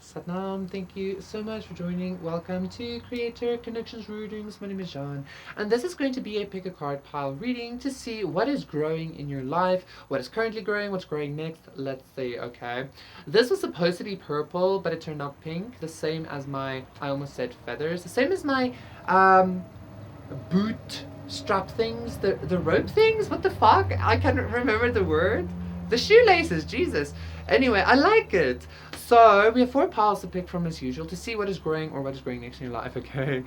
Satnam, thank you so much for joining. Welcome to Creator Connections Readings. My name is John, and this is going to be a pick a card pile reading to see what is growing in your life, what is currently growing, what's growing next. Let's see, okay? This was supposed to be purple, but it turned out pink, the same as my, I almost said feathers, the same as my um, boot strap things, the rope things. What the fuck? I can't remember the word. The shoelaces, Jesus. Anyway, I like it. So we have 4 piles to pick from as usual to see what is growing or what is growing next in your life. Okay.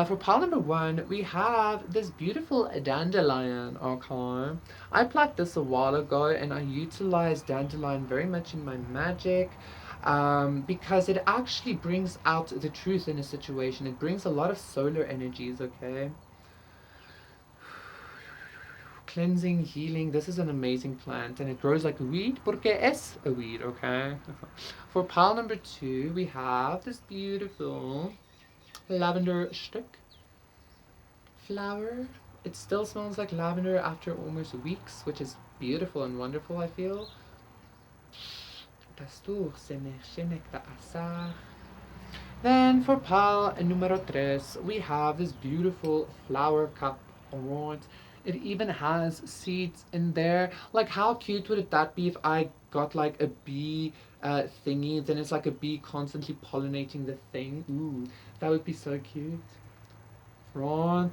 For pile number 1, we have this beautiful dandelion. Okay. I plucked this a while ago, and I utilized dandelion very much in my magic. Because it actually brings out the truth in a situation. It brings a lot of solar energies, okay? Cleansing, healing. This is an amazing plant, and it grows like a weed porque es a weed, okay? For pile number 2, we have this beautiful lavender stick flower. It still smells like lavender after almost weeks, which is beautiful and wonderful, I feel. Then for pile numero 3, we have this beautiful flower cup award. It even has seeds in there. Like, how cute would that be if I got like a bee thingy? Then it's like a bee constantly pollinating the thing. Ooh, that would be so cute. Right.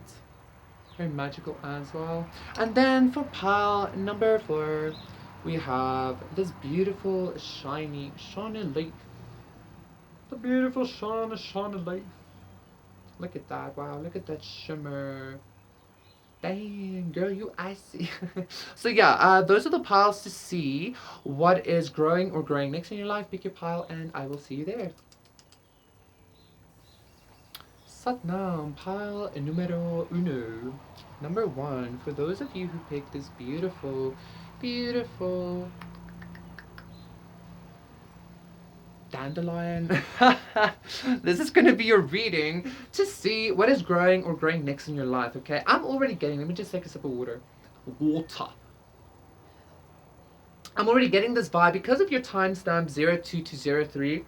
Very magical as well. And then for pile number 4, we have this beautiful shiny leaf. The beautiful shiny leaf. Look at that. Wow, look at that shimmer. Dang, girl, you icy. So yeah, those are the piles to see what is growing or growing next in your life. Pick your pile, and I will see you there. Satnam, pile numero uno. Number 1, for those of you who picked this beautiful, beautiful dandelion. This is going to be your reading to see what is growing or growing next in your life, okay? I'm already getting, let me just take a sip of water. I'm already getting this vibe because of your timestamp 02 to 03.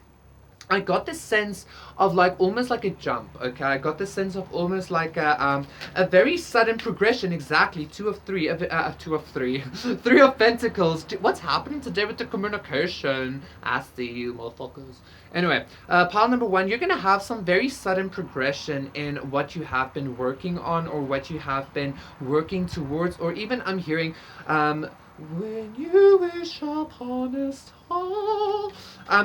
I got this sense of like almost like a jump, okay? I got this sense of almost like a very sudden progression. Exactly, 2 of 3, 2 of 3, 3 of Pentacles. What's happening today with the communication? I see you, motherfuckers. Anyway, pile number 1, you're gonna have some very sudden progression in what you have been working on or what you have been working towards, or even I'm hearing when you wish upon a star.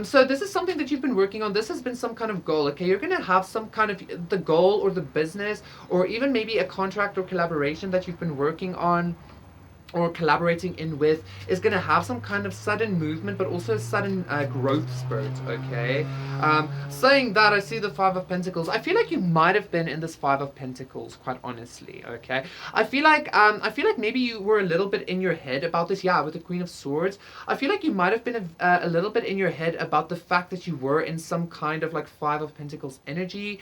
So this is something that you've been working on. This has been some kind of goal, okay? You're going to have some kind of the goal or the business or even maybe a contract or collaboration that you've been working on or collaborating in with is going to have some kind of sudden movement, but also a sudden growth spurt, okay? Saying that, I see the 5 of Pentacles. I feel like you might have been in this 5 of Pentacles, quite honestly, okay? I feel like maybe you were a little bit in your head about this, yeah, with the Queen of Swords. I feel like you might have been a little bit in your head about the fact that you were in some kind of like 5 of Pentacles energy.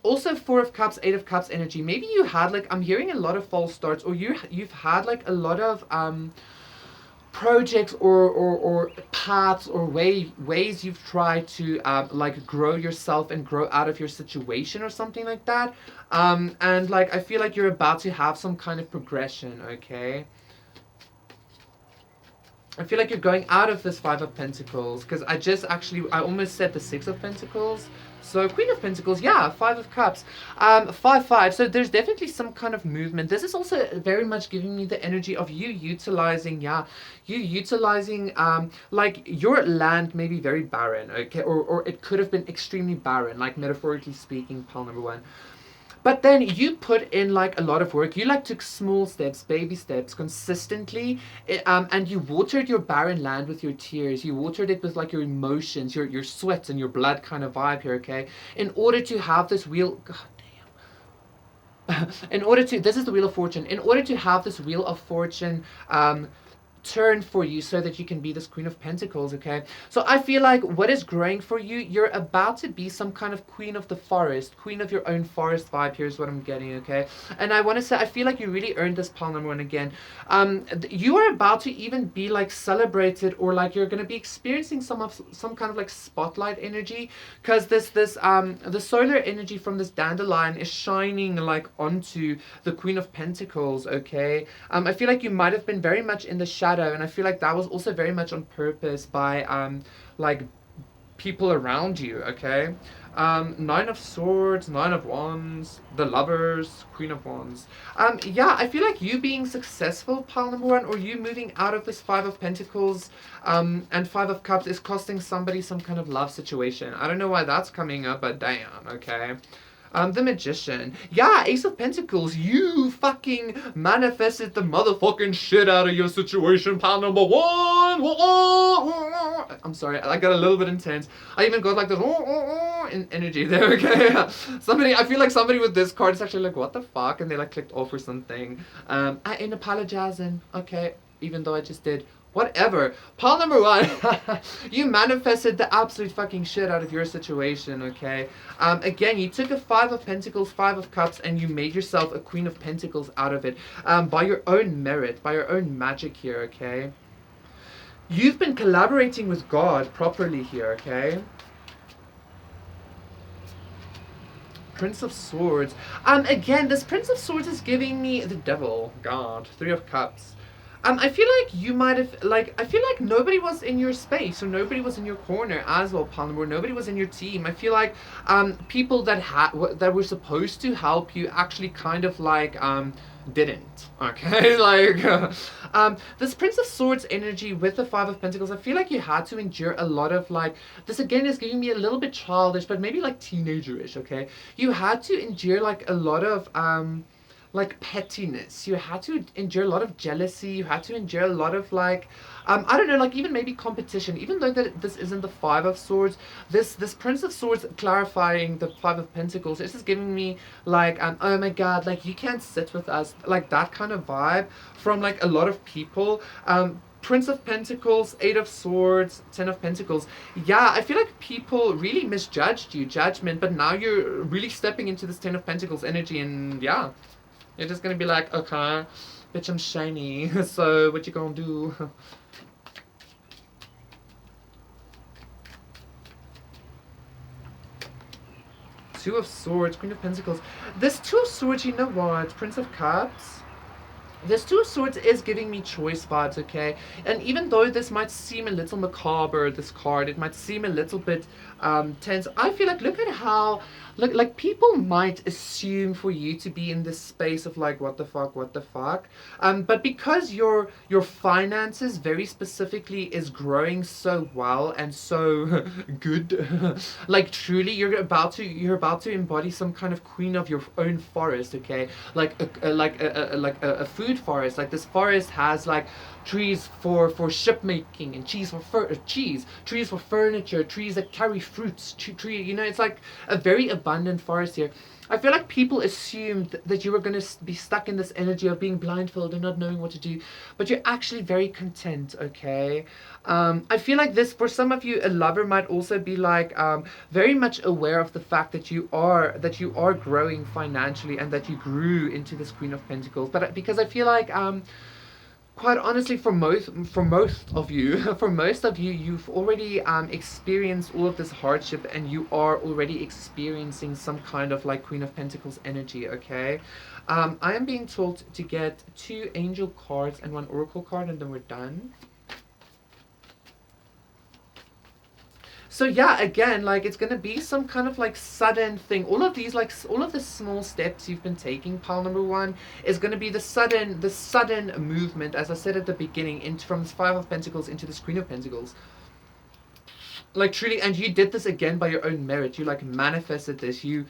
Also 4 of Cups, 8 of Cups energy. Maybe you had like, I'm hearing a lot of false starts, or you've had like a lot of projects or paths or ways you've tried to like grow yourself and grow out of your situation or something like that. And like I feel like you're about to have some kind of progression, okay? I feel like you're going out of this 5 of Pentacles, because I almost said the 6 of Pentacles. So Queen of Pentacles, yeah, 5 of Cups, 5. So there's definitely some kind of movement. This is also very much giving me the energy of you utilizing, like your land may be very barren, okay, or it could have been extremely barren, like metaphorically speaking, pile number 1. But then you put in like a lot of work. You like took small steps, baby steps, consistently, and you watered your barren land with your tears. You watered it with like your emotions, your sweat and your blood kind of vibe here, okay? In order to have this wheel, god damn. This is the Wheel of Fortune. In order to have this Wheel of Fortune, turn for you so that you can be this Queen of Pentacles, okay? So I feel like what is growing for you, you're about to be some kind of queen of the forest, queen of your own forest vibe. Here's what I'm getting, okay? And I want to say, I feel like you really earned this pile number one again. You are about to even be like celebrated, or like you're going to be experiencing some kind of like spotlight energy, because the solar energy from this dandelion is shining like onto the Queen of Pentacles, okay? I feel like you might have been very much in the shadow, and I feel like that was also very much on purpose by like people around you, okay? Nine of Swords, Nine of Wands, the Lovers, Queen of Wands. Yeah, I feel like you being successful, pile number one, or you moving out of this Five of Pentacles and Five of Cups is costing somebody some kind of love situation. I don't know why that's coming up, but damn, okay? The Magician. Yeah, Ace of Pentacles. You fucking manifested the motherfucking shit out of your situation, pal number one. I'm sorry, I got a little bit intense. I even got like this in energy there, okay? I feel like somebody with this card is actually like, what the fuck? And they like clicked off or something. I ain't apologizing, okay? Even though I just did. Whatever. Pile number one, you manifested the absolute fucking shit out of your situation, okay? Again, you took a Five of Pentacles, Five of Cups, and you made yourself a Queen of Pentacles out of it by your own merit, by your own magic here, okay? You've been collaborating with God properly here, okay? Prince of Swords. Again, this Prince of Swords is giving me the Devil, God, Three of Cups. I feel like you might have, like, I feel like nobody was in your space, or nobody was in your corner as well, Palmer. Nobody was in your team. I feel like people that were supposed to help you actually kind of like didn't, okay? Like, this Prince of Swords energy with the Five of Pentacles, I feel like you had to endure a lot of, like, this again is giving me a little bit childish, but maybe like teenagerish, okay? You had to endure like a lot of like pettiness. You had to endure a lot of jealousy. You had to endure a lot of like I don't know, like even maybe competition. Even though that this isn't the Five of Swords, this Prince of Swords clarifying the Five of Pentacles, this is giving me like oh my god, like you can't sit with us, like that kind of vibe from like a lot of people. Prince of Pentacles, Eight of Swords, Ten of Pentacles. Yeah, I feel like people really misjudged you, judgment, but now you're really stepping into this Ten of Pentacles energy, and yeah, you're just gonna be like, okay, bitch, I'm shiny, so what you gonna do? Two of Swords, Queen of Pentacles. This Two of Swords, you know what? Prince of Cups. This Two of Swords is giving me choice vibes, okay? And even though this might seem a little macabre, this card, it might seem a little bit tense, I feel like, look at how, like people might assume for you to be in this space of like, what the fuck, what the fuck? But because your finances very specifically is growing so well and so good, like truly you're about to embody some kind of queen of your own forest, okay? Like a food forest. Like this forest has like trees for ship making, and trees for furniture, trees that carry fruits, you know, it's like a very abundant forest here. I feel like people assumed that you were going to be stuck in this energy of being blindfolded and not knowing what to do, but you're actually very content, okay? I feel like this, for some of you, a lover might also be like very much aware of the fact that you are growing financially and that you grew into this Queen of Pentacles. But because I feel like quite honestly, for most of you, you've already experienced all of this hardship, and you are already experiencing some kind of like Queen of Pentacles energy, okay? I am being told to get 2 angel cards and 1 oracle card, and then we're done. So yeah, again, like it's gonna be some kind of like sudden thing. All of the small steps you've been taking, pile number one, is gonna be the sudden movement, as I said at the beginning, from this Five of Pentacles into this Queen of Pentacles. Like truly, and you did this again by your own merit. You like manifested this. You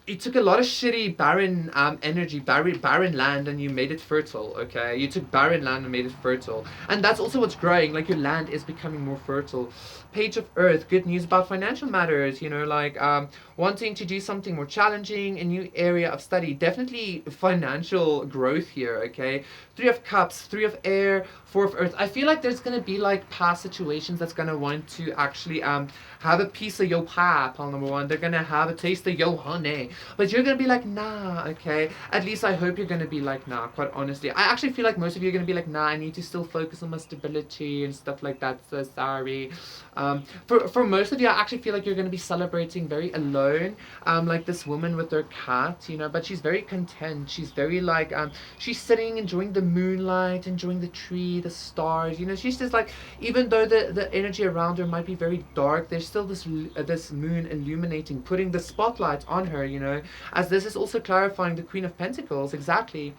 you took a lot of shitty barren energy, barren land, and you made it fertile. Okay, you took barren land and made it fertile, and that's also what's growing. Like your land is becoming more fertile. Page of Earth, good news about financial matters. You know, like wanting to do something more challenging, a new area of study. Definitely financial growth here. Okay, Three of Cups, Three of Air, Four of Earth. I feel like there's gonna be like past situations that's gonna want to actually have a piece of your pie, pal number one. They're gonna have a taste of your honey. But you're gonna be like, nah, okay? At least I hope you're gonna be like, nah, quite honestly. I actually feel like most of you are gonna be like, nah, I need to still focus on my stability and stuff like that, so sorry. For most of you, I actually feel like you're gonna be celebrating very alone. Like this woman with her cat, you know, but she's very content. She's very like, she's sitting, enjoying the moonlight, enjoying the tree, the stars, you know, she's just like, even though the energy around her might be very dark, there's still this moon illuminating, putting the spotlight on her, you know, as this is also clarifying the Queen of Pentacles, exactly.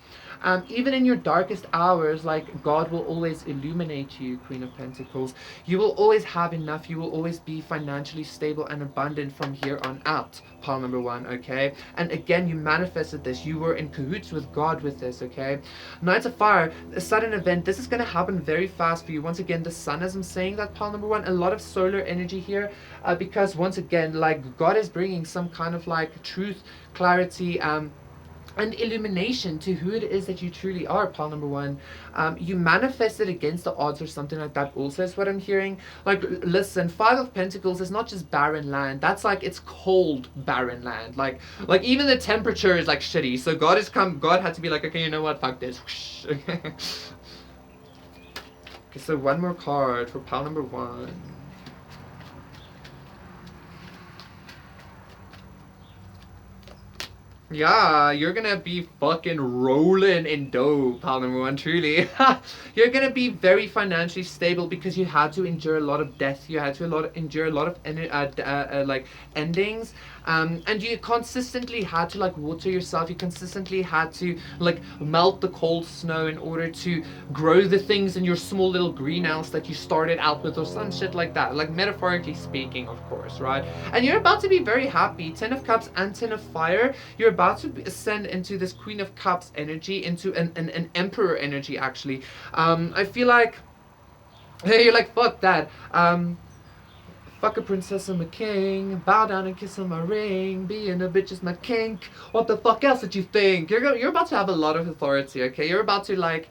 Even in your darkest hours, like God will always illuminate you, Queen of Pentacles. You will always have enough. You will always be financially stable and abundant from here on out. Pile number one, okay? And again, you manifested this. You were in cahoots with God with this, okay? Knights of Fire, a sudden event. This is going to happen very fast for you. Once again, the sun, as I'm saying that, pile number one, a lot of solar energy here, because once again, like God is bringing some kind of like truth, clarity, and illumination to who it is that you truly are, pile number one. You manifested against the odds or something like that also is what I'm hearing. Like, listen, Five of Pentacles is not just barren land. That's like, it's cold barren land. Like even the temperature is like shitty. So God had to be like, okay, you know what, fuck this. Okay, so one more card for pile number one. Yeah, you're gonna be fucking rolling in dough, pal number one, truly. You're gonna be very financially stable because you had to endure a lot of death. You had to endure a lot of like endings. And you consistently had to like water yourself. You consistently had to like melt the cold snow in order to grow the things in your small little greenhouse that you started out with, or some shit like that. Like metaphorically speaking, of course, right? And you're about to be very happy. 10 of Cups and 10 of Fire. You're about to ascend into this Queen of Cups energy, into an Emperor energy, actually. I feel like, hey, you're like, fuck that. Fuck a princess, I'm a king. Bow down and kiss on my ring. Being a bitch is my kink. What the fuck else did you think? You're about to have a lot of authority, okay? You're about to like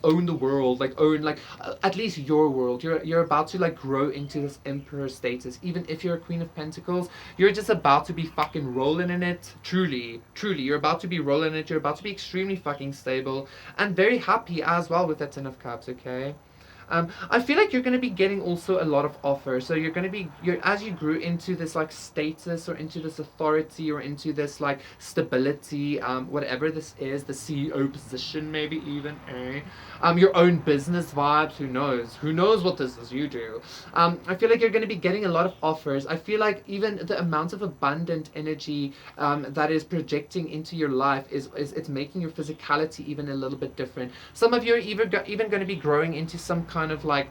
own the world, like own like at least your world. You're about to like grow into this emperor status. Even if you're a Queen of Pentacles, you're just about to be fucking rolling in it. Truly, truly, you're about to be rolling in it. You're about to be extremely fucking stable and very happy as well with that 10 of Cups, okay? I feel like you're going to be getting also a lot of offers. So you're going to be, as you grew into this like status or into this authority or into this like stability, whatever this is, the CEO position maybe even, your own business vibes, who knows? Who knows what this is you do? I feel like you're going to be getting a lot of offers. I feel like even the amount of abundant energy that is projecting into your life is it's making your physicality even a little bit different. Some of you are even going to be growing into some kind of like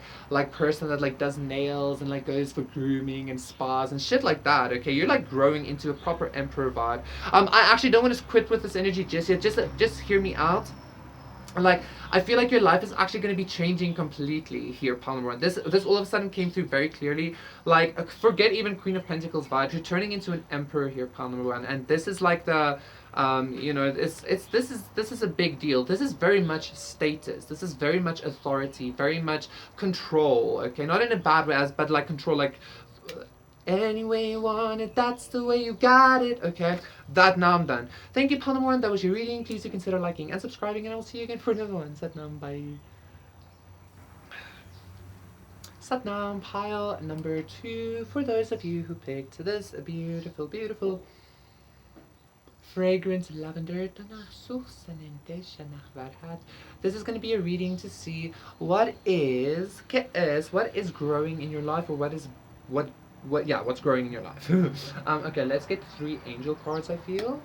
person that like does nails and like goes for grooming and spas and shit like that. Okay, you're like growing into a proper emperor vibe. I actually don't want to quit with this energy just yet. Just hear me out. Like, I feel like your life is actually going to be changing completely here, Palmer. This all of a sudden came through very clearly. Like, forget even Queen of Pentacles vibes. You're turning into an emperor here, Palmer. And this is like the, you know, this is a big deal. This is very much status. This is very much authority, very much control. Okay, not in a bad way, but like control, like. Any way you want it, that's the way you got it. Okay, that now I'm done. Thank you, Panamore. That was your reading. Please do consider liking and subscribing, and I will see you again for another one. Satnam, bye. Satnam, pile number 2. For those of you who picked this beautiful, beautiful fragrant lavender. This is going to be a reading to see what is growing in your life, or what's growing in your life. Okay, let's get 3 angel cards, I feel.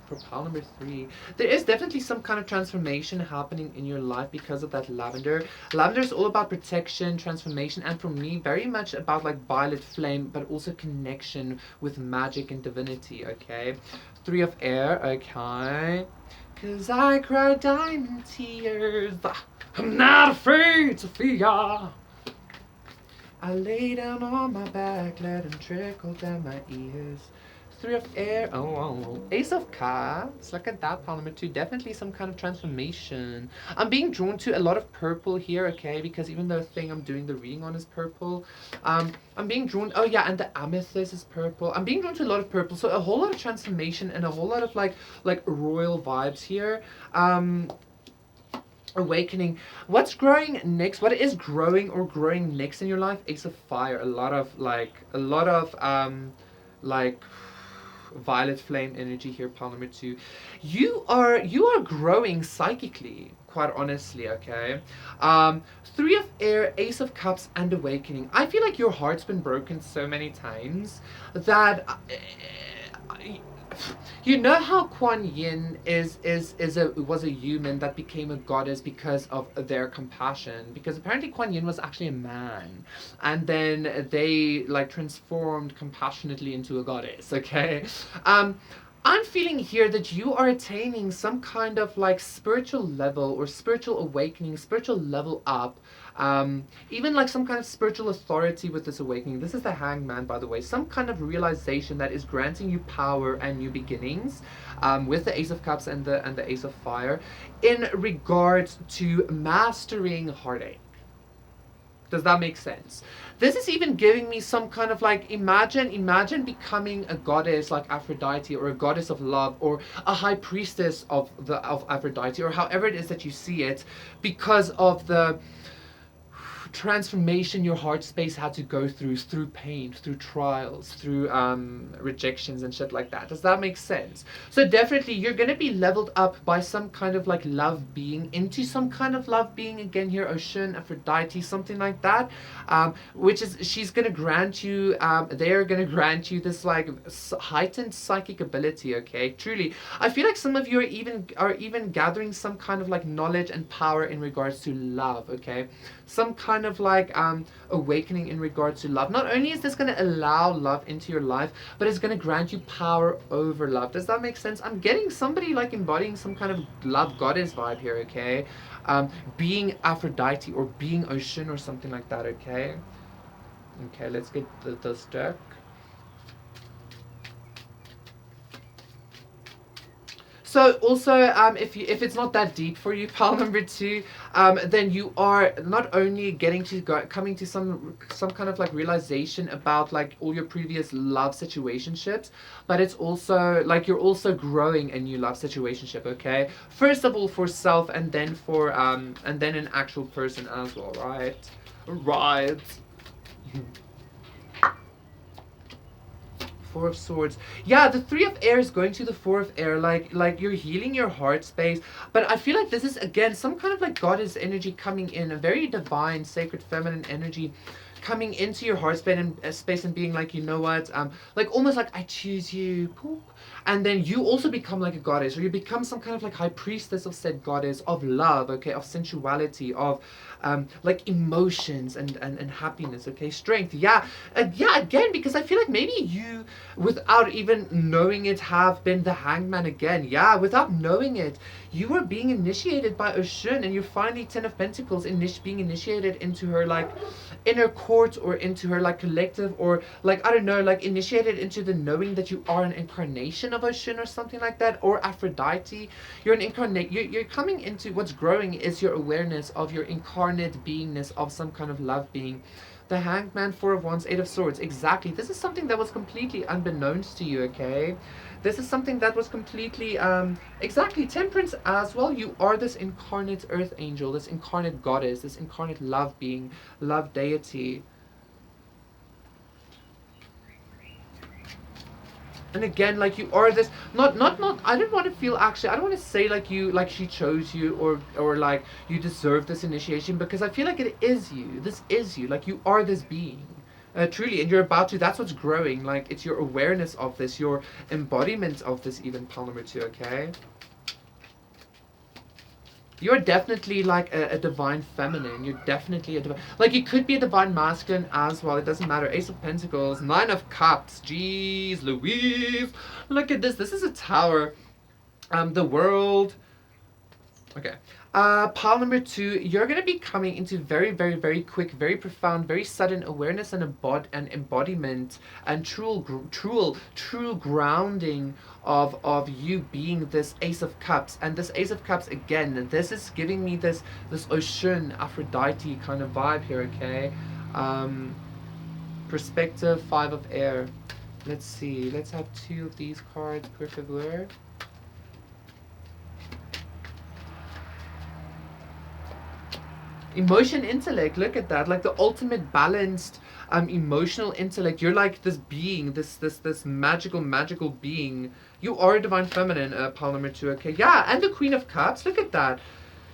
For pile number 3, there is definitely some kind of transformation happening in your life because of that lavender. Lavender is all about protection, transformation, and for me, very much about like violet flame, but also connection with magic and divinity, okay? 3 of air, okay? Cause I cry diamond tears. I'm not afraid, Sophia. I lay down on my back, let them trickle down my ears. 3 of air. Oh. Ace of cups. Look at that, pile number 2. Definitely some kind of transformation. I'm being drawn to a lot of purple here, okay? Because even the thing I'm doing the reading on is purple. I'm being drawn. Oh yeah, and the amethyst is purple. I'm being drawn to a lot of purple. So a whole lot of transformation and a whole lot of like royal vibes here. Awakening. What's growing next? What is growing or growing next in your life? Ace of fire. A lot of violet flame energy here, pile number 2. You are growing psychically, quite honestly, okay? 3 of air, ace of cups, and awakening. I feel like your heart's been broken so many times that you know how Kuan Yin was a human that became a goddess because of their compassion, because apparently Kuan Yin was actually a man, and then they like transformed compassionately into a goddess, okay? I'm feeling here that you are attaining some kind of like spiritual level or spiritual awakening, spiritual level up, even like some kind of spiritual authority with this awakening. This is the Hangman, by the way. Some kind of realization that is granting you power and new beginnings, with the Ace of Cups and the Ace of Fire, in regards to mastering heartache. Does that make sense? This is even giving me some kind of like, imagine becoming a goddess like Aphrodite, or a goddess of love, or a high priestess of Aphrodite, or however it is that you see it, because of the transformation your heart space had to go through pain, through trials, through rejections and shit like that. Does that make sense? So definitely you're gonna be leveled up by some kind of like love being into some kind of love being again here, Ocean, Aphrodite, something like that, which is, she's gonna grant you, they're gonna grant you this like heightened psychic ability, okay? Truly, I feel like some of you are even gathering some kind of like knowledge and power in regards to love, okay? Some kind of like awakening in regards to love. Not only is this going to allow love into your life, but it's going to grant you power over love. Does that make sense? I'm getting somebody like embodying some kind of love goddess vibe here, okay? Being Aphrodite or being Ocean or something like that, okay? Okay, let's get this deck. So also, if it's not that deep for you, pile number 2, then you are not only coming to some kind of like realization about like all your previous love situationships, but it's also like you're also growing a new love situationship. Okay, first of all for self, and then for and then an actual person as well, right? Right. 4 of Swords. Yeah, the 3 of Air is going to the 4 of Air. Like you're healing your heart space. But I feel like this is, again, some kind of like goddess energy coming in. A very divine, sacred, feminine energy coming into your heart space and being like, you know what? Like almost like, I choose you. Poop. And then you also become like a goddess. Or you become some kind of like high priestess of said goddess. Of love, okay? Of sensuality. Of like emotions and happiness, okay? Strength, yeah. Yeah, again, because I feel like maybe you, without even knowing it, have been the Hangman again. Yeah, without knowing it, you were being initiated by Oshun, and you're finally 10 of Pentacles being initiated into her like inner court, or into her like collective, or like, I don't know, like initiated into the knowing that you are an incarnation of Oshun or something like that, or Aphrodite. You're an incarnate. You're coming into what's growing is your awareness of your incarnate beingness of some kind of love being. The Hangman, 4 of Wands, 8 of Swords. Exactly. This is something that was completely unbeknownst to you, okay? This is something that was completely, exactly, Temperance as well. You are this incarnate earth angel, this incarnate goddess, this incarnate love being, love deity. And again, like you are this, not, I don't want to feel, actually, I don't want to say like you, like she chose you, or like you deserve this initiation, because I feel like it is you. This is you. Like you are this being. Truly, and you're about to, that's what's growing. Like, it's your awareness of this, your embodiment of this, even pile number 2, okay? You're definitely like a divine feminine. You're definitely a divine, like, you could be a divine masculine as well. It doesn't matter. Ace of Pentacles, Nine of Cups. Jeez Louise. Look at this. This is a tower. The world. Okay. Pile number 2, you're going to be coming into very, very, very quick, very profound, very sudden awareness and embodiment and true grounding of you being this Ace of Cups. And this Ace of Cups, again, this is giving me this Ocean, Aphrodite kind of vibe here, okay? Perspective, 5 of Air. Let's see. Let's have 2 of these cards, per favor. Emotion, intellect, look at that, like the ultimate balanced emotional intellect. You're like this being, this magical being. You are a divine feminine, pile number 2, okay? Yeah, and the Queen of Cups, look at that.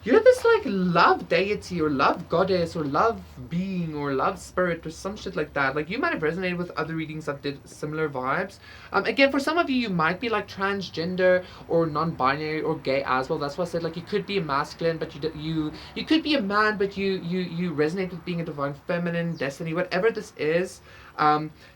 You're this like love deity or love goddess or love being or love spirit or some shit like that. Like, you might have resonated with other readings that did similar vibes. Again, for some of you, you might be like transgender or non-binary or gay as well. That's why I said, like, you could be a masculine, but you could be a man, but you resonate with being a divine feminine, destiny, whatever this is.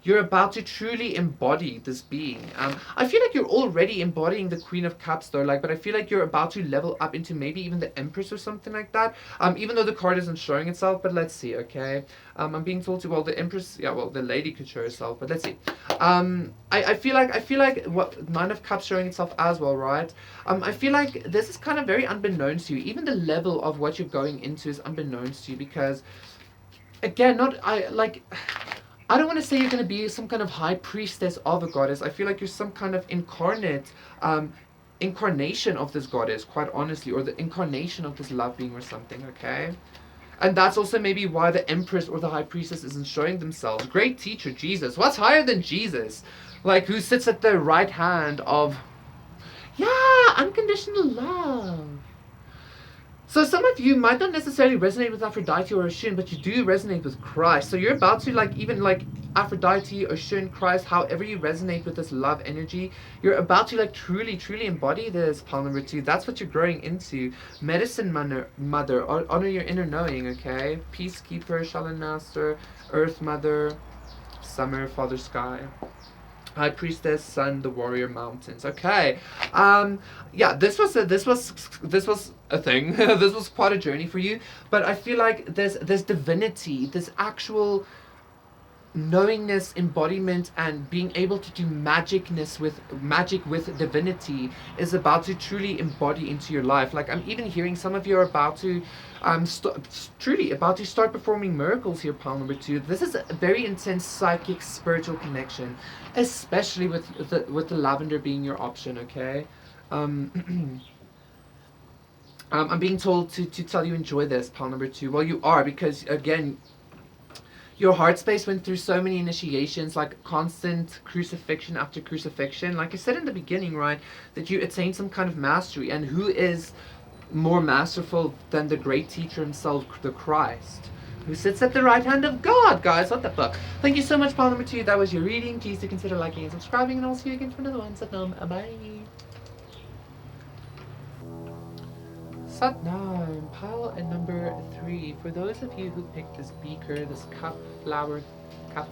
You're about to truly embody this being. I feel like you're already embodying the Queen of Cups though, like, but I feel like you're about to level up into maybe even the Empress or something like that. Even though the card isn't showing itself, but let's see, okay? I'm being told to, well, the Empress, yeah, well, the lady could show herself, but let's see. I feel like what Nine of Cups showing itself as well, right? I feel like this is kind of very unbeknownst to you. Even the level of what you're going into is unbeknownst to you, because again, I don't want to say you're going to be some kind of high priestess of a goddess. I feel like you're some kind of incarnation of this goddess, quite honestly, or the incarnation of this love being or something, okay? And that's also maybe why the Empress or the High Priestess isn't showing themselves. Great teacher, Jesus. What's higher than Jesus? Like, who sits at the right hand of, yeah, unconditional love. So some of you might not necessarily resonate with Aphrodite or Oshun, but you do resonate with Christ. So you're about to, like, even like Aphrodite, Oshun, Christ, however you resonate with this love energy, you're about to like truly embody this, pile number 2. That's what you're growing into. Medicine mother, honor your inner knowing, okay? Peacekeeper, Shalom Master, Earth Mother, Summer, Father Sky. High Priestess, Sun, the Warrior, Mountains. Okay, yeah, this was a thing. This was quite a journey for you. But I feel like there's divinity, this actual knowingness, embodiment, and being able to do magic with divinity is about to truly embody into your life. Like, I'm even hearing some of you are about to truly about to start performing miracles here, pile number 2. This is a very intense psychic spiritual connection, especially with the lavender being your option, okay? I'm being told to tell you enjoy this, pile number 2. Well, you are, because again, your heart space went through so many initiations, like constant crucifixion after crucifixion. Like I said in the beginning, right, that you attained some kind of mastery. And who is more masterful than the great teacher himself, the Christ, who sits at the right hand of God, guys? What the fuck? Thank you so much, pile number 2. That was your reading. Please do consider liking and subscribing, and I'll see you again for another one. Satnam. Bye. Satnam, pile at number 3. For those of you who picked this beaker, this cup, flower, cup,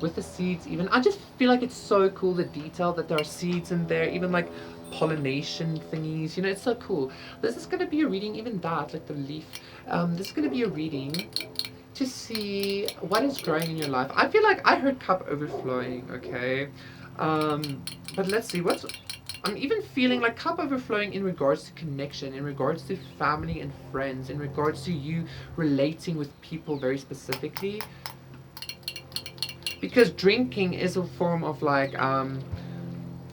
with the seeds even, I just feel like it's so cool, the detail that there are seeds in there, even like pollination thingies, you know, it's so cool. This is going to be a reading, even that, like the leaf, this is going to be a reading to see what is growing in your life. I feel like I heard cup overflowing, okay? But let's see, I'm even feeling like cup overflowing in regards to connection, in regards to family and friends, in regards to you relating with people very specifically. Because drinking is a form of like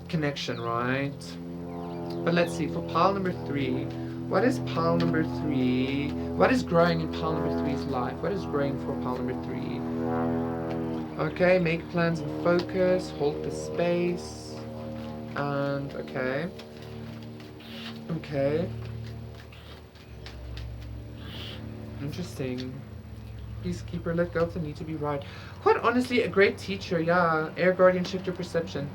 connection, right? But let's see, for pile number 3, what is pile number 3? What is growing in pile number 3's life? What is growing for pile number 3? Okay, make plans and focus, hold the space. And okay, interesting. Peacekeeper, let go of the need to be right. Quite honestly, a great teacher, yeah. Air guardian, shift your perception.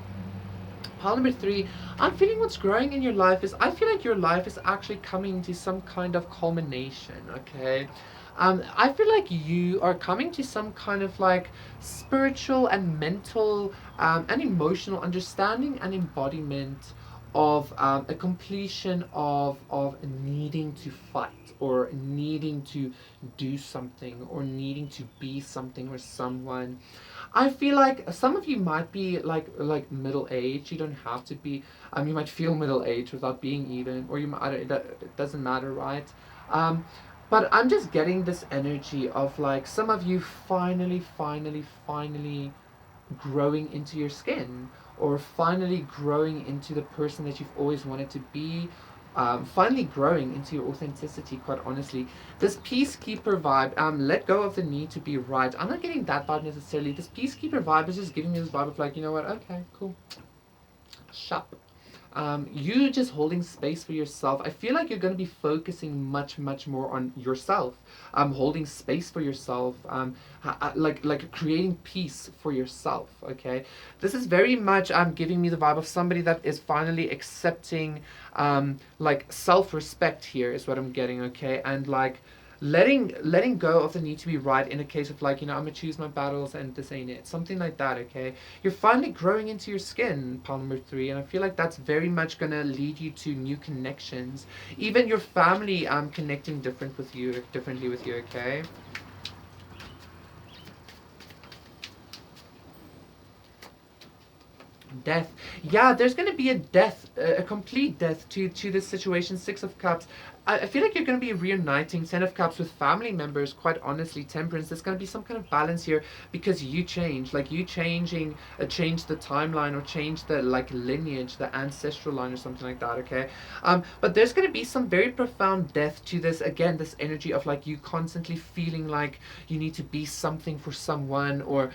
Pile number three, I'm feeling what's growing in your life is I feel like your life is actually coming to some kind of culmination, okay? I feel like you are coming to some kind of like spiritual and mental and emotional understanding and embodiment of a completion of needing to fight or needing to do something or needing to be something or someone. I feel like some of you might be like middle age. You don't have to be. You might feel middle age without being even, or you might. It doesn't matter, right? Um, but I'm just getting this energy of like some of you finally growing into your skin, or finally growing into the person that you've always wanted to be, finally growing into your authenticity, quite honestly. This peacekeeper vibe, let go of the need to be right. I'm not getting that vibe necessarily. This peacekeeper vibe is just giving me this vibe of like, you know what, okay, cool. Shut. You just holding space for yourself. I feel like you're going to be focusing much more on yourself. Holding space for yourself. Like creating peace for yourself. Okay, this is very much giving me the vibe of somebody that is finally accepting like self-respect. Here is what I'm getting. Okay, and like letting go of the need to be right in a case of like, you know, I'm gonna choose my battles and this ain't it, something like that. Okay, you're finally growing into your skin, pile number three, and I feel like that's very much gonna lead you to new connections, even your family connecting differently with you. Okay, death. Yeah, there's going to be a death, a complete death to this situation. Six of Cups. I feel like you're going to be reuniting Ten of Cups with family members. Quite honestly, Temperance. There's going to be some kind of balance here because you change, like you changing, change the timeline or change the like lineage, the ancestral line or something like that. Okay, but there's going to be some very profound death to this. Again, this energy of like you constantly feeling like you need to be something for someone or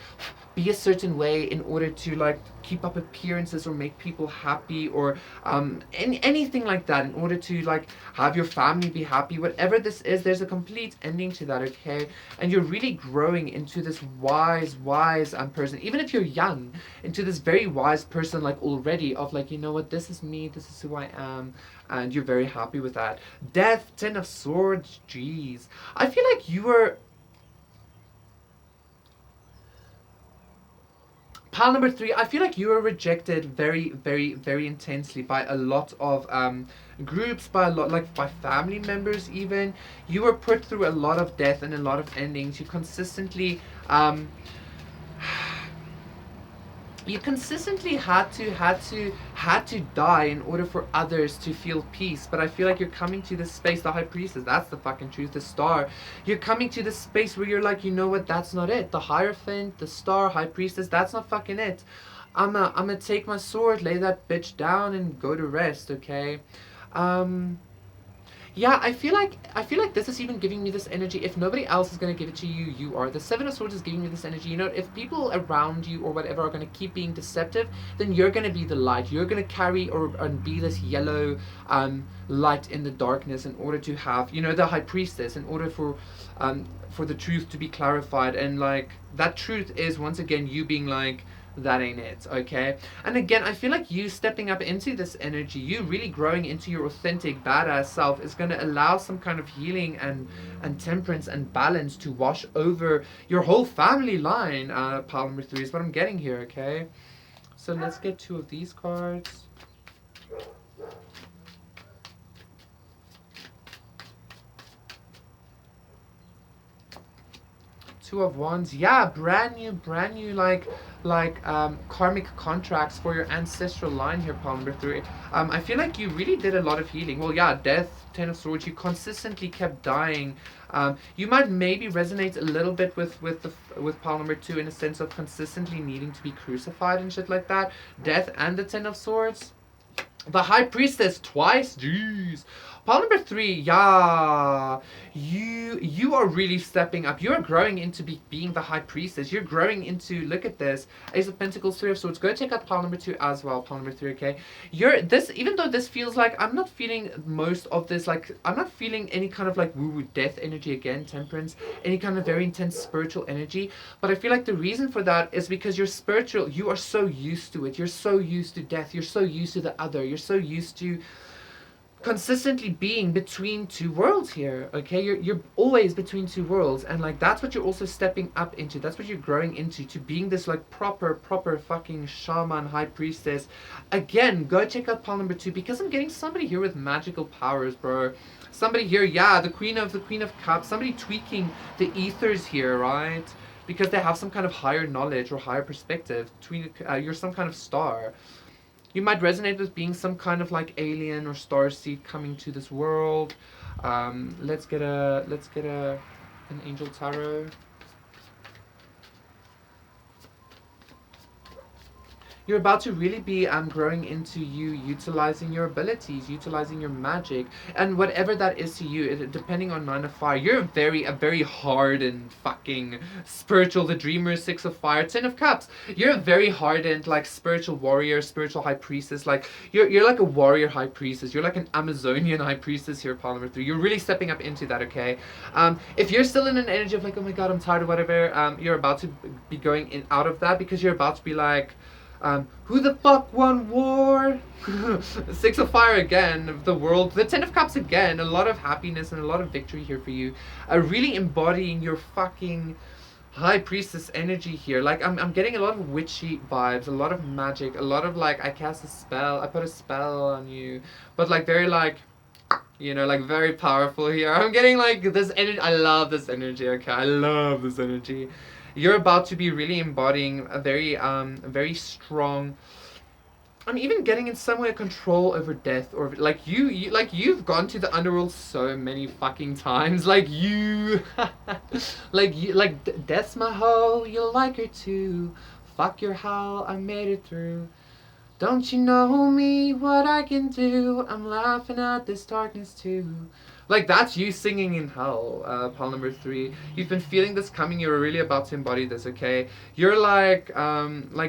be a certain way in order to like keep up appearances or make people happy or anything like that in order to like have your family be happy. Whatever this is, there's a complete ending to that. Okay, and you're really growing into this wise person, even if you're young, into this very wise person like already of like, you know what, this is me, this is who I am, and you're very happy with that. Death, Ten of Swords. Jeez, I feel like you were pile number three. I feel like you were rejected very intensely by a lot of groups, by a lot, like by family members even. You were put through a lot of death and a lot of endings. You consistently had to die in order for others to feel peace. But I feel like you're coming to this space, the High Priestess, that's the fucking truth, the Star. You're coming to this space where you're like, you know what, that's not it. The Hierophant, the Star, High Priestess, that's not fucking it. I'm gonna take my sword, lay that bitch down, and go to rest. Okay. um yeah, I feel like this is even giving me this energy. If nobody else is gonna give it to you, you are. The Seven of Swords is giving me this energy. You know, if people around you or whatever are gonna keep being deceptive, then you're gonna be the light. You're gonna carry or and be this yellow light in the darkness in order to have, you know, the High Priestess, in order for the truth to be clarified. And like that truth is once again you being like, that ain't it. Okay, and again, I feel like you stepping up into this energy, you really growing into your authentic badass self, is going to allow some kind of healing and temperance and balance to wash over your whole family line. Pile number three is what I'm getting here. Okay, so let's get two of these cards. Two of Wands. Yeah, brand new, karmic contracts for your ancestral line here, Palm number three. I feel like you really did a lot of healing. Well, yeah, Death, Ten of Swords. You consistently kept dying. You might maybe resonate a little bit with Palm number two in a sense of consistently needing to be crucified and shit like that. Death and the Ten of Swords. The High Priestess twice? Jeez. Pile number 3, yeah. You are really stepping up. You're growing into being the high priestess. You're growing into, look at this, Ace of Pentacles, Three of Swords. Go check out pile number 2 as well. Pile number 3, okay? You're this, even though this feels like I'm not feeling most of this, like I'm not feeling any kind of like woo-woo death energy again, temperance, any kind of very intense spiritual energy. But I feel like the reason for that is because you're spiritual. You are so used to it. You're so used to death. You're so used to the other. You're so used to consistently being between two worlds here, okay? You're always between two worlds, and like that's what you're also stepping up into. That's what you're growing into, to being this like proper fucking shaman high priestess. Again, go check out pile number 2, because I'm getting somebody here with magical powers, bro. Somebody here, yeah, the queen of cups, somebody tweaking the ethers here, right? Because they have some kind of higher knowledge or higher perspective. You're some kind of star. You might resonate with being some kind of like alien or starseed coming to this world. Let's get an angel tarot. You're about to really be growing into you utilizing your abilities, utilizing your magic, and whatever that is to you, depending on 9 of fire. You're a very hardened fucking spiritual, the dreamer, 6 of fire, 10 of cups. You're a very hardened like spiritual warrior, spiritual high priestess. Like you're like a warrior high priestess. You're like an Amazonian high priestess here, pile number 3. You're really stepping up into that, okay? If you're still in an energy of like, oh my god, I'm tired or whatever, you're about to be going in out of that, because you're about to be like, who the fuck won war? 6 of fire again, the world, the 10 of cups again, a lot of happiness and a lot of victory here for you. Really embodying your fucking high priestess energy here. Like I'm getting a lot of witchy vibes, a lot of magic, a lot of like I cast a spell, I put a spell on you, but like very like, you know, like very powerful here. I'm getting like this energy. I love this energy, okay? I love this energy. You're about to be really embodying a very strong, I'm even getting in some way control over death, or like you've gone to the underworld so many fucking times, like death's my hoe, you'll like her too, fuck your hell, I made it through. Don't you know me, what I can do? I'm laughing at this darkness too. Like, that's you singing in hell, pile number 3. You've been feeling this coming, you're really about to embody this, okay? You're like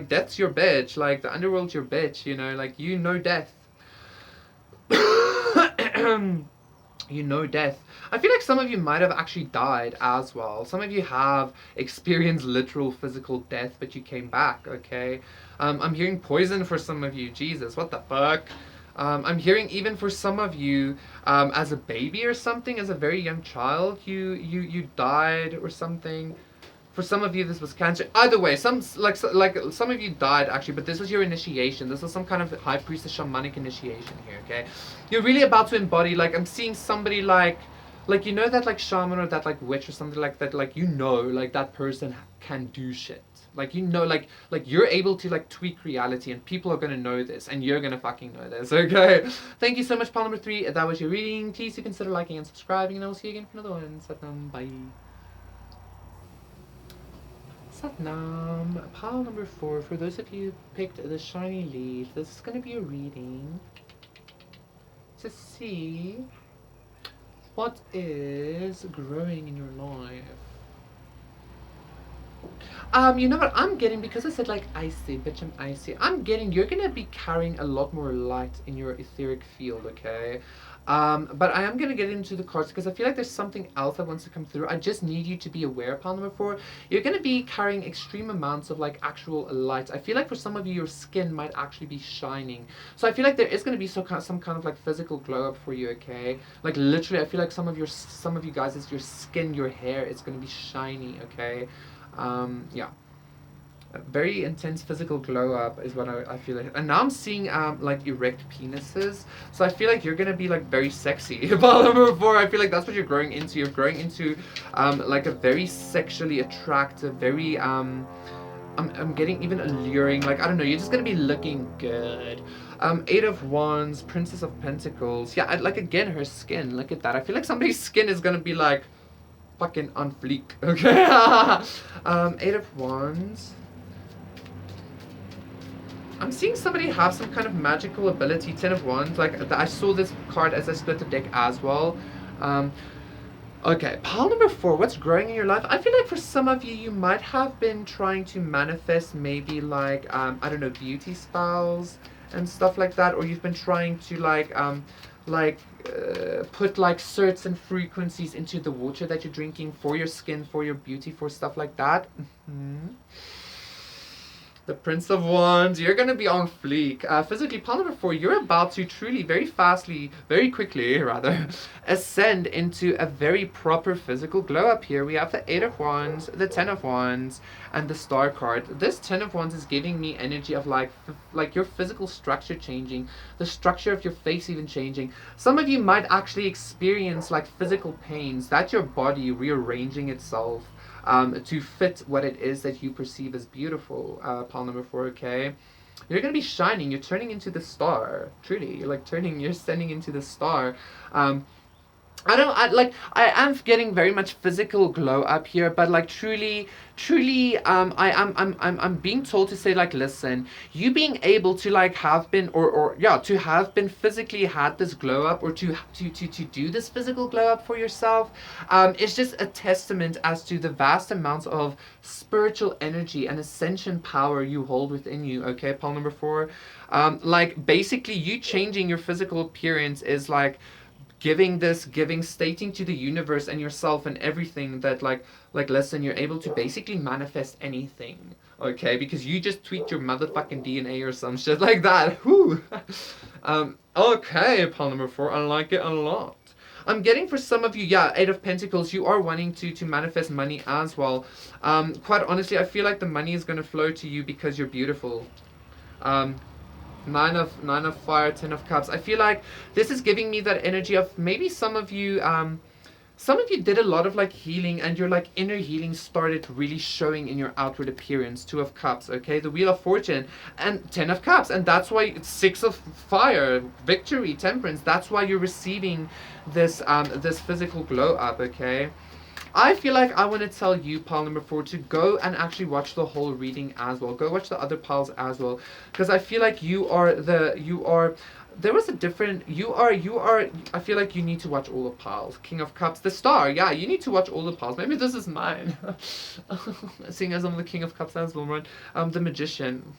death's your bitch, like, the underworld's your bitch, you know? Like, you know death. You know death. I feel like some of you might have actually died as well. Some of you have experienced literal physical death, but you came back, okay? I'm hearing poison for some of you. Jesus, what the fuck? I'm hearing even for some of you, as a baby or something, as a very young child, you died or something. For some of you, this was cancer. Either way, some some of you died actually, but this was your initiation. This was some kind of high priestess shamanic initiation here. Okay, you're really about to embody. Like I'm seeing somebody like you know that like shaman or that like witch or something like that. Like you know, like that person can do shit. Like you know, like you're able to like tweak reality, and people are gonna know this, and you're gonna fucking know this. Okay. Thank you so much, pile number 3. That was your reading. Please do consider liking and subscribing, and I'll see you again for another one. Satnam. Bye. Satnam, pile number 4. For those of you who picked the shiny leaf, this is going to be a reading to see what is growing in your life. You know what I'm getting, because I said like icy, bitch, I'm icy. I'm getting you're gonna be carrying a lot more light in your etheric field, okay? But I am gonna get into the cards because I feel like there's something else that wants to come through. I just need you to be aware, pile number 4. You're gonna be carrying extreme amounts of like actual light. I feel like for some of you, your skin might actually be shining. So I feel like there is gonna be some kind of like physical glow up for you, okay? Like literally, I feel like some of you guys, is your skin, your hair, it's gonna be shiny, okay? Yeah, a very intense physical glow up is what I feel like. And now I'm seeing like erect penises, so I feel like you're gonna be like very sexy. Pile number 4, I feel like that's what you're growing into. You're growing into like a very sexually attractive, very I'm getting even alluring, like I don't know, you're just gonna be looking good. 8 of Wands, Princess of Pentacles. Yeah, like again, her skin, look at that. I feel like somebody's skin is gonna be like fucking on fleek, okay? 8 of Wands. I'm seeing somebody have some kind of magical ability. Ten of Wands. Like I saw this card as I split the deck as well. Um, Okay, pile number 4. What's growing in your life? I feel like for some of you, you might have been trying to manifest maybe like I don't know, beauty spells and stuff like that, or you've been trying to like put like certain frequencies into the water that you're drinking for your skin, for your beauty, for stuff like that. The Prince of Wands, you're gonna be on fleek. Physically, pile number 4, you're about to truly, very fastly, very quickly, rather, ascend into a very proper physical glow up here. We have the 8 of Wands, the 10 of Wands, and the Star card. This 10 of Wands is giving me energy of like your physical structure changing, the structure of your face even changing. Some of you might actually experience like physical pains. That's your body rearranging itself to fit what it is that you perceive as beautiful. Pile number 4, okay? You're gonna be shining. You're turning into the star. Truly, you're ascending into the star. I am getting very much physical glow up here, but like truly, I'm being told to say like, listen, you being able to like have been to have been physically had this glow up, or to do this physical glow up for yourself, it's just a testament as to the vast amounts of spiritual energy and ascension power you hold within you. Okay, pile number 4, like basically you changing your physical appearance is like stating to the universe and yourself and everything that like listen, you're able to basically manifest anything, okay, because you just tweaked your motherfucking DNA or some shit like that. Whew. Okay, pile number 4, I like it a lot. I'm getting for some of you, yeah, 8 of Pentacles, you are wanting to manifest money as well. Quite honestly, I feel like the money is going to flow to you because you're beautiful. Nine of Fire, 10 of Cups. I feel like this is giving me that energy of maybe some of you did a lot of like healing, and your like inner healing started really showing in your outward appearance. 2 of Cups, okay, the Wheel of Fortune, and 10 of Cups, and that's why it's 6 of Fire, Victory, Temperance. That's why you're receiving this this physical glow up, okay. I feel like I want to tell you, pile number 4, to go and actually watch the whole reading as well. Go watch the other piles as well, because I feel like there was a different, I feel like you need to watch all the piles. King of Cups, the Star, yeah, you need to watch all the piles. Maybe this is mine. Seeing as I'm the King of Cups as well, right? The Magician.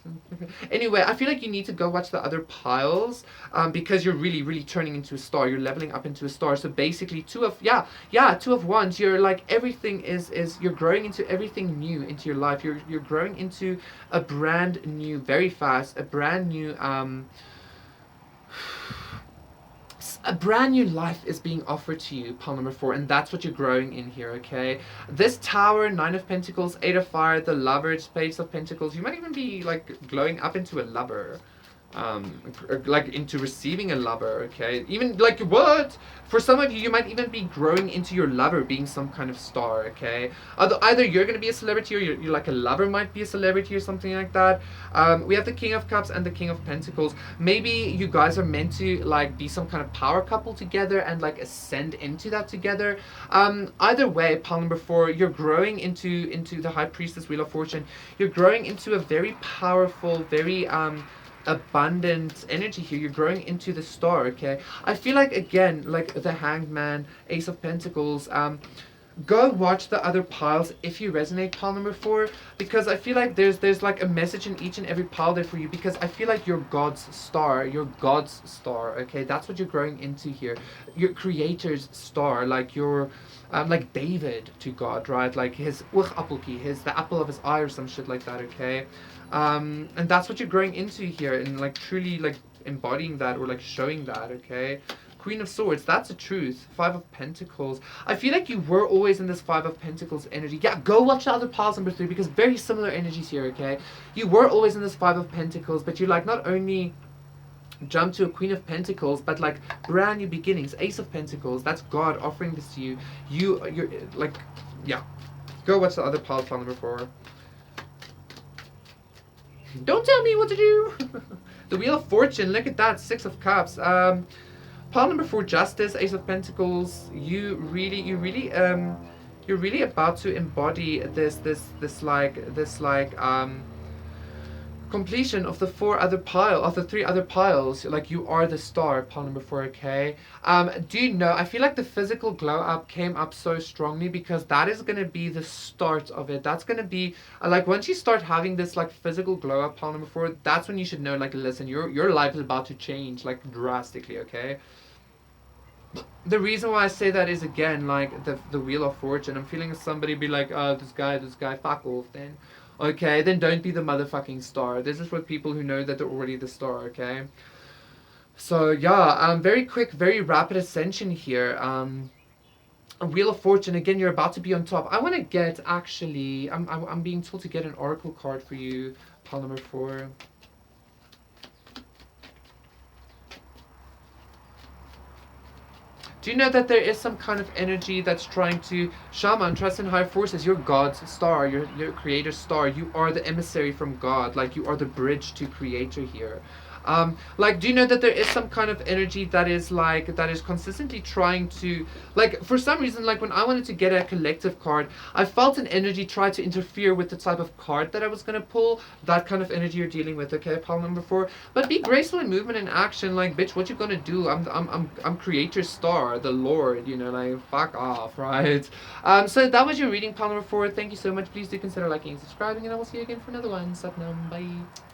Anyway, I feel like you need to go watch the other piles, because you're really, really turning into a star. You're leveling up into a star. So basically, 2 of Wands, you're like, everything is you're growing into everything new into your life. You're growing into a brand new, very fast, a brand new life is being offered to you, pile number 4, and that's what you're growing in here, okay? This Tower, 9 of Pentacles, 8 of Fire, the Lover, Page of Pentacles. You might even be like glowing up into a lover. Like into receiving a lover, okay? Even like, what? For some of you, you might even be growing into your lover being some kind of star, okay? Either you're going to be a celebrity, or you're like a lover might be a celebrity or something like that. We have the King of Cups and the King of Pentacles. Maybe you guys are meant to like be some kind of power couple together and like ascend into that together. Either way, pile number 4, you're growing into the High Priestess, Wheel of Fortune. You're growing into a very powerful, very abundant energy here. You're growing into the star, okay? I feel like, again, like the Hanged Man, Ace of Pentacles, go watch the other piles if you resonate, pile number 4, because I feel like there's like a message in each and every pile there for you, because I feel like you're God's star, okay? That's what you're growing into here. Your Creator's star, like your like David to God, right? Like his the apple of his eye or some shit like that, okay? And that's what you're growing into here, and like truly like embodying that, or like showing that, okay? Queen of Swords, that's the truth. 5 of Pentacles. I feel like you were always in this 5 of Pentacles energy. Yeah, go watch the other piles number 3, because very similar energies here, okay? You were always in this 5 of Pentacles, but you like not only jump to a Queen of Pentacles, but like brand new beginnings. Ace of Pentacles, that's God offering this to you. You're like, yeah. Go watch the other pile number 4. Don't tell me what to do. The Wheel of Fortune, look at that, 6 of Cups. Pile number 4, Justice, Ace of Pentacles. You're really about to embody this completion of the three other piles, like you are the star, pile number 4, okay? Do you know, I feel like the physical glow up came up so strongly because that is going to be the start of it. That's going to be, like, once you start having this, like, physical glow up, pile number 4, that's when you should know, like, listen, your life is about to change, like, drastically, okay? The reason why I say that is, again, like the Wheel of Fortune. I'm feeling somebody be like, oh, this guy, fuck off then. Okay, then don't be the motherfucking star. This is for people who know that they're already the star, okay? So yeah, very quick, very rapid ascension here. A Wheel of Fortune, again, you're about to be on top. I want to get, actually, I'm being told to get an oracle card for you, pile number 4. Do you know that there is some kind of energy that's trying to, shaman, trust in higher forces, you're God's star, you're creator's star, you are the emissary from God, like you are the bridge to creator here. Like, do you know that there is some kind of energy that is consistently trying to, like, for some reason, like when I wanted to get a collective card, I felt an energy try to interfere with the type of card that I was going to pull. That kind of energy you're dealing with, okay, pile number 4. But be graceful in movement and action, like, bitch, what you gonna do? I'm creator star, the Lord, you know, like, fuck off, right? So that was your reading, pile number 4. Thank you so much. Please do consider liking and subscribing, and I will see you again for another one. Satnam, bye.